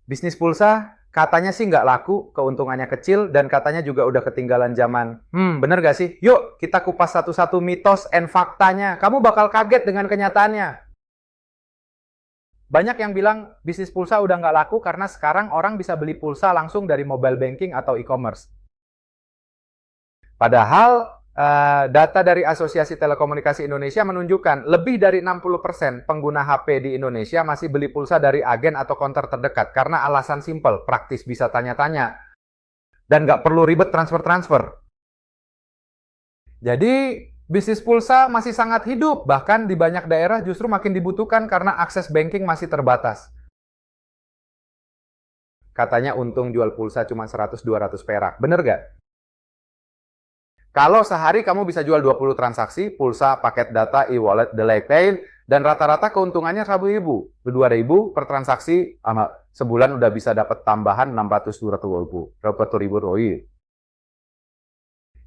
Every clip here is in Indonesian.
Bisnis pulsa katanya sih nggak laku, keuntungannya kecil, dan katanya juga udah ketinggalan zaman. Bener gak sih? Yuk, kita kupas satu-satu mitos and faktanya. Kamu bakal kaget dengan kenyataannya. Banyak yang bilang bisnis pulsa udah nggak laku karena sekarang orang bisa beli pulsa langsung dari mobile banking atau e-commerce. Padahal data dari Asosiasi Telekomunikasi Indonesia menunjukkan lebih dari 60% pengguna HP di Indonesia masih beli pulsa dari agen atau konter terdekat karena alasan simpel, praktis bisa tanya-tanya, dan nggak perlu ribet transfer-transfer. Jadi, bisnis pulsa masih sangat hidup, bahkan di banyak daerah justru makin dibutuhkan karena akses banking masih terbatas. Katanya untung jual pulsa cuma 100-200 perak, bener nggak? Kalau sehari kamu bisa jual 20 transaksi, pulsa, paket data, e-wallet, delay pay, dan rata-rata keuntungannya 1.000, 2.000 per transaksi, sama sebulan udah bisa dapat tambahan 600-200 ribu.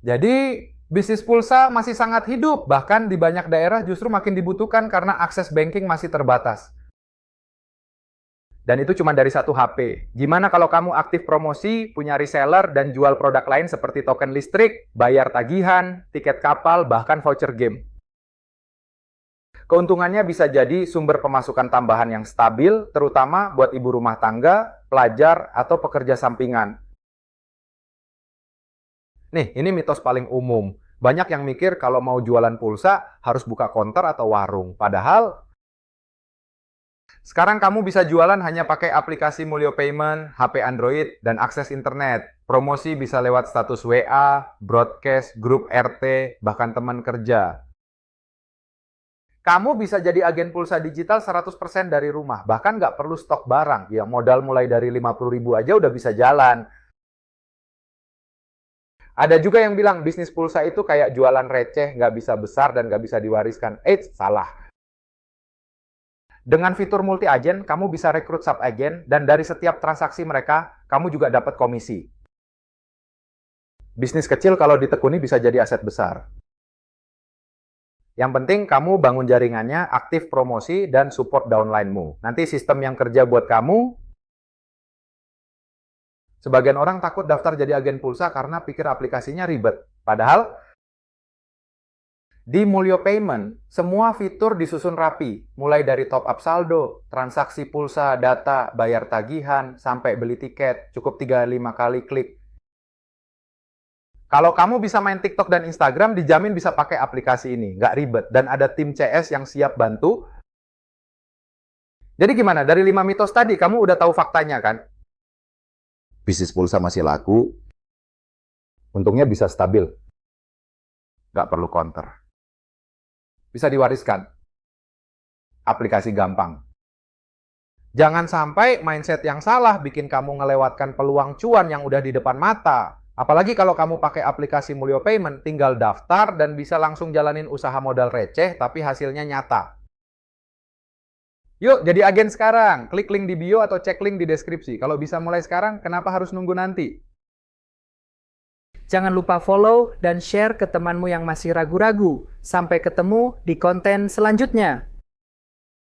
Jadi, bisnis pulsa masih sangat hidup, bahkan di banyak daerah justru makin dibutuhkan karena akses banking masih terbatas. Dan itu cuma dari satu HP. Gimana kalau kamu aktif promosi, punya reseller, dan jual produk lain seperti token listrik, bayar tagihan, tiket kapal, bahkan voucher game? Keuntungannya bisa jadi sumber pemasukan tambahan yang stabil, terutama buat ibu rumah tangga, pelajar, atau pekerja sampingan. Nih, ini mitos paling umum. Banyak yang mikir kalau mau jualan pulsa harus buka konter atau warung. Padahal sekarang kamu bisa jualan hanya pakai aplikasi Mulyo Payment, HP Android, dan akses internet. Promosi bisa lewat status WA, broadcast, grup RT, bahkan teman kerja. Kamu bisa jadi agen pulsa digital 100% dari rumah, bahkan nggak perlu stok barang. Ya, modal mulai dari 50.000 aja udah bisa jalan. Ada juga yang bilang bisnis pulsa itu kayak jualan receh, nggak bisa besar dan nggak bisa diwariskan. Salah. Dengan fitur multi-agen, kamu bisa rekrut sub-agen, dan dari setiap transaksi mereka, kamu juga dapat komisi. Bisnis kecil kalau ditekuni bisa jadi aset besar. Yang penting kamu bangun jaringannya, aktif promosi, dan support downline-mu. Nanti sistem yang kerja buat kamu. Sebagian orang takut daftar jadi agen pulsa karena pikir aplikasinya ribet. Padahal, di Mulyo Payment, semua fitur disusun rapi, mulai dari top up saldo, transaksi pulsa, data, bayar tagihan, sampai beli tiket, cukup 3-5 kali klik. Kalau kamu bisa main TikTok dan Instagram, dijamin bisa pakai aplikasi ini, nggak ribet, dan ada tim CS yang siap bantu. Jadi gimana? Dari 5 mitos tadi, kamu udah tahu faktanya kan? Bisnis pulsa masih laku, untungnya bisa stabil, nggak perlu counter. Bisa diwariskan. Aplikasi gampang. Jangan sampai mindset yang salah bikin kamu ngelewatkan peluang cuan yang udah di depan mata. Apalagi kalau kamu pakai aplikasi Mulyo Payment, tinggal daftar dan bisa langsung jalanin usaha modal receh, tapi hasilnya nyata. Yuk, jadi agen sekarang. Klik link di bio atau cek link di deskripsi. Kalau bisa mulai sekarang, kenapa harus nunggu nanti? Jangan lupa follow dan share ke temanmu yang masih ragu-ragu. Sampai ketemu di konten selanjutnya.